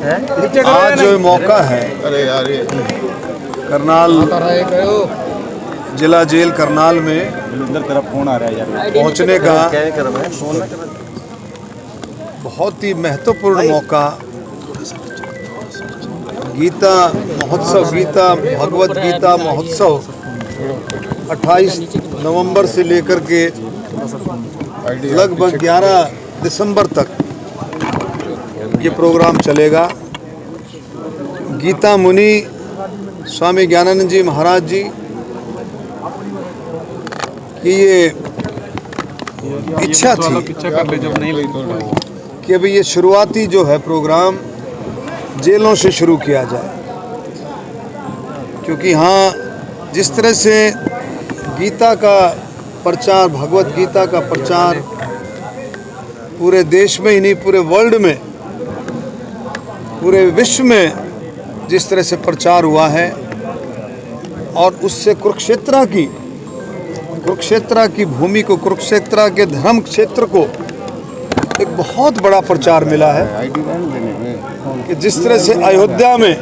आज जो मौका है करनाल जिला जेल करनाल में पहुंचने का बहुत ही महत्वपूर्ण मौका, गीता महोत्सव, गीता भगवत गीता महोत्सव 28 नवंबर से लेकर के लगभग 11 दिसंबर तक ये प्रोग्राम चलेगा। गीता मुनि स्वामी ज्ञानानंद जी महाराज जी की ये इच्छा थी कि अभी ये शुरुआती जो है प्रोग्राम जेलों से शुरू किया जाए, क्योंकि हाँ जिस तरह से गीता का प्रचार, भगवत गीता का प्रचार पूरे देश में ही नहीं पूरे वर्ल्ड में, पूरे विश्व में जिस तरह से प्रचार हुआ है, और उससे कुरुक्षेत्र की भूमि को, कुरुक्षेत्र के धर्म क्षेत्र को एक बहुत बड़ा प्रचार मिला है कि जिस तरह से अयोध्या में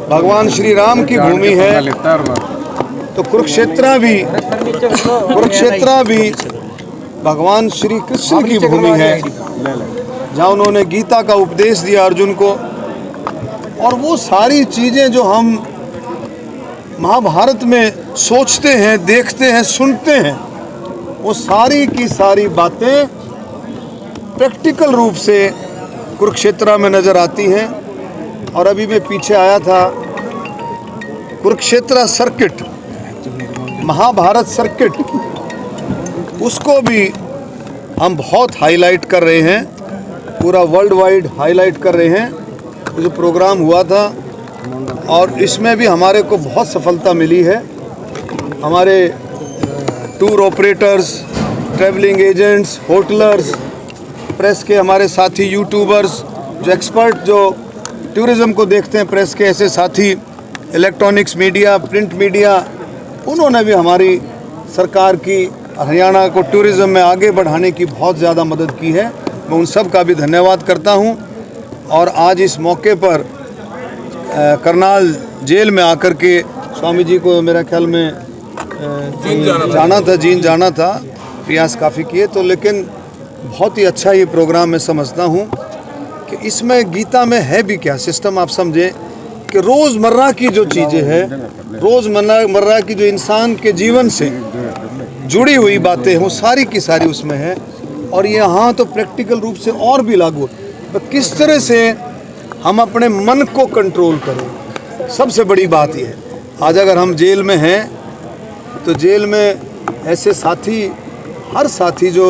भगवान श्री राम की भूमि है, तो कुरुक्षेत्र भी भगवान श्री कृष्ण की भूमि है, जहाँ उन्होंने गीता का उपदेश दिया अर्जुन को। और वो सारी चीज़ें जो हम महाभारत में सोचते हैं, देखते हैं, सुनते हैं, वो सारी की सारी बातें प्रैक्टिकल रूप से कुरुक्षेत्र में नज़र आती हैं। और अभी मैं पीछे आया था, कुरुक्षेत्र सर्किट, महाभारत सर्किट, उसको भी हम बहुत हाईलाइट कर रहे हैं, पूरा वर्ल्ड वाइड हाईलाइट कर रहे हैं। जो प्रोग्राम हुआ था और इसमें भी हमारे को बहुत सफलता मिली है। हमारे tour operators, travelling agents, hoteliers, press के हमारे साथी, यूट्यूबर्स, जो एक्सपर्ट जो टूरिज़्म को देखते हैं, प्रेस के ऐसे साथी, इलेक्ट्रॉनिक्स मीडिया, प्रिंट मीडिया, उन्होंने भी हमारी सरकार की हरियाणा को टूरिज़्म में आगे बढ़ाने की बहुत ज़्यादा मदद की है। मैं उन सब का भी धन्यवाद करता हूं। और आज इस मौके पर करनाल जेल में आकर के स्वामी जी को मेरा ख्याल में जींद जाना था, प्रयास काफ़ी किए, तो लेकिन बहुत ही अच्छा ये प्रोग्राम मैं समझता हूँ कि इसमें गीता में है भी क्या सिस्टम। आप समझें कि रोज़मर्रा की जो चीज़ें हैं, रोज़मर्रा की जो इंसान के जीवन से जुड़ी हुई बातें हैं, वो सारी की सारी उसमें है। और यहाँ तो प्रैक्टिकल रूप से और भी लागू, तो किस तरह से हम अपने मन को कंट्रोल करें, सबसे बड़ी बात यह है। आज अगर हम जेल में हैं तो जेल में ऐसे साथी, हर साथी जो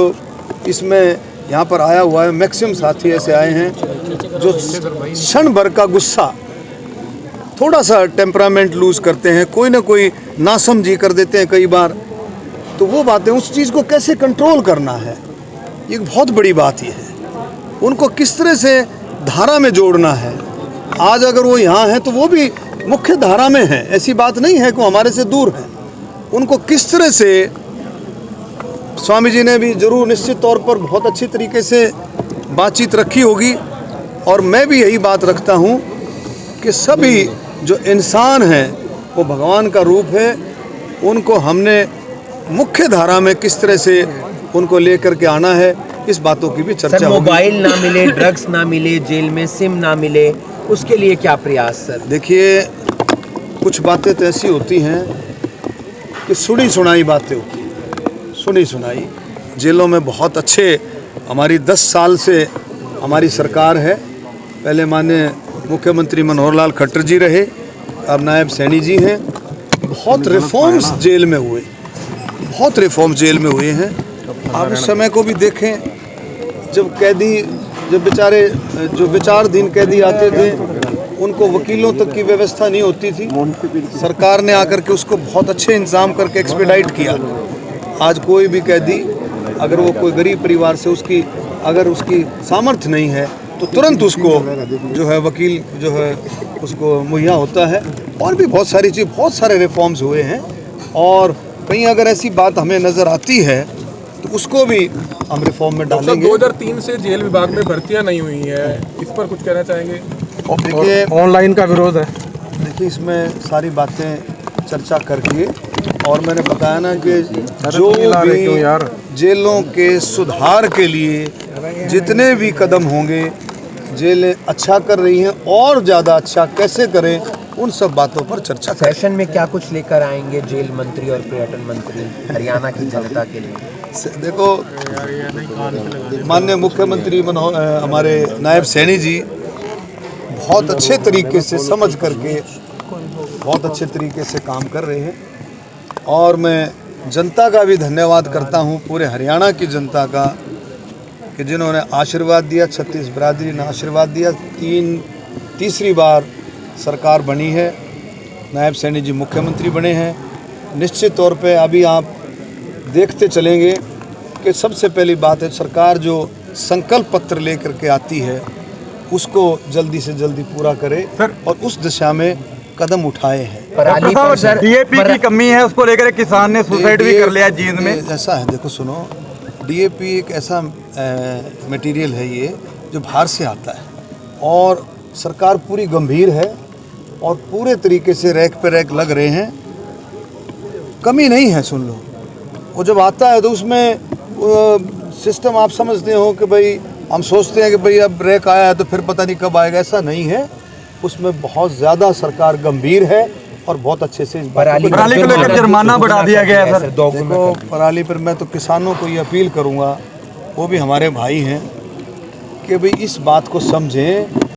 इसमें यहाँ पर आया हुआ है, मैक्सिमम साथी ऐसे आए हैं जो क्षण भर का गुस्सा, थोड़ा सा टेम्परामेंट लूज़ करते हैं, कोई ना कोई नासमझी कर देते हैं कई बार। तो वो बातें, उस चीज़ को कैसे कंट्रोल करना है, ये बहुत बड़ी बात ये है। उनको किस तरह से धारा में जोड़ना है। आज अगर वो यहाँ हैं तो वो भी मुख्य धारा में हैं, ऐसी बात नहीं है कि वो हमारे से दूर हैं। उनको किस तरह से, स्वामी जी ने भी जरूर निश्चित तौर पर बहुत अच्छी तरीके से बातचीत रखी होगी, और मैं भी यही बात रखता हूँ कि सभी जो इंसान हैं वो भगवान का रूप है। उनको हमने मुख्य धारा में किस तरह से उनको लेकर के आना है, इस बातों की भी चर्चा होगी। मोबाइल ना मिले, ड्रग्स ना मिले, जेल में सिम ना मिले, उसके लिए क्या प्रयास सर? देखिए, कुछ बातें तो ऐसी होती हैं कि सुनी सुनाई बातें होती हैं, सुनी सुनाई। जेलों में बहुत अच्छे, हमारी 10 साल से हमारी सरकार है, पहले माननीय मुख्यमंत्री मनोहर लाल खट्टर जी रहे, अब नायब सैनी जी हैं। बहुत रिफॉर्म्स जेल में हुए, बहुत रिफॉर्म्स जेल में हुए हैं। आप उस समय को भी देखें जब कैदी, जब बेचारे जो विचाराधीन कैदी आते थे, उनको वकीलों तक की व्यवस्था नहीं होती थी। सरकार ने आकर के उसको बहुत अच्छे इंतजाम करके एक्सपेडाइट किया। आज कोई भी कैदी, अगर वो कोई गरीब परिवार से, उसकी अगर उसकी सामर्थ्य नहीं है, तो तुरंत उसको जो है वकील जो है उसको मुहैया होता है। और भी बहुत सारी चीज़, बहुत सारे रिफॉर्म्स हुए हैं। और कहीं अगर ऐसी बात हमें नज़र आती है तो उसको भी हम रिफॉर्म में डालेंगे। 2003 से जेल विभाग में भर्तियां नहीं हुई हैं, इस पर कुछ कहना चाहेंगे? देखिए ऑनलाइन का विरोध है। देखिए इसमें सारी बातें चर्चा करके और मैंने बताया ना कि जो भी जेलों के सुधार के लिए जितने भी कदम होंगे, जेलें अच्छा कर रही हैं और ज़्यादा अच्छा कैसे करें, उन सब बातों पर चर्चा करें। सेशन में क्या कुछ लेकर आएंगे जेल मंत्री और पर्यटन मंत्री हरियाणा की जनता के लिए? देखो माननीय मुख्यमंत्री हमारे नायब सैनी जी बहुत अच्छे तरीके से समझ करके बहुत अच्छे तरीके से काम कर रहे हैं और मैं जनता का भी धन्यवाद करता हूं, पूरे हरियाणा की जनता का, कि जिन्होंने आशीर्वाद दिया, 36 बिरादरी ने आशीर्वाद दिया। तीसरी बार सरकार बनी है, नायब सैनी जी मुख्यमंत्री बने हैं। निश्चित तौर पे अभी आप देखते चलेंगे कि सबसे पहली बात है सरकार जो संकल्प पत्र लेकर के आती है उसको जल्दी से जल्दी पूरा करे और उस दिशा में कदम उठाए हैं। पराली पर सर डीएपी की कमी है, उसको लेकर किसान ने सुसाइड भी कर लिया जींद में। ऐसा है, देखो सुनो, डीएपी एक ऐसा मटेरियल है ये जो बाहर से आता है और सरकार पूरी गंभीर है और पूरे तरीके से रैक पे रैक लग रहे हैं, कमी नहीं है। सुन लो, वो जब आता है तो उसमें सिस्टम आप समझते हो कि भाई हम सोचते हैं कि भाई अब रैक आया है तो फिर पता नहीं कब आएगा, ऐसा नहीं है। उसमें बहुत ज़्यादा सरकार गंभीर है और बहुत अच्छे से इस पराली को लेकर जुर्माना बढ़ा दिया गया है सर। देखो पराली पर मैं तो किसानों को ये अपील करूंगा, वो भी हमारे भाई हैं, कि भाई इस बात को समझें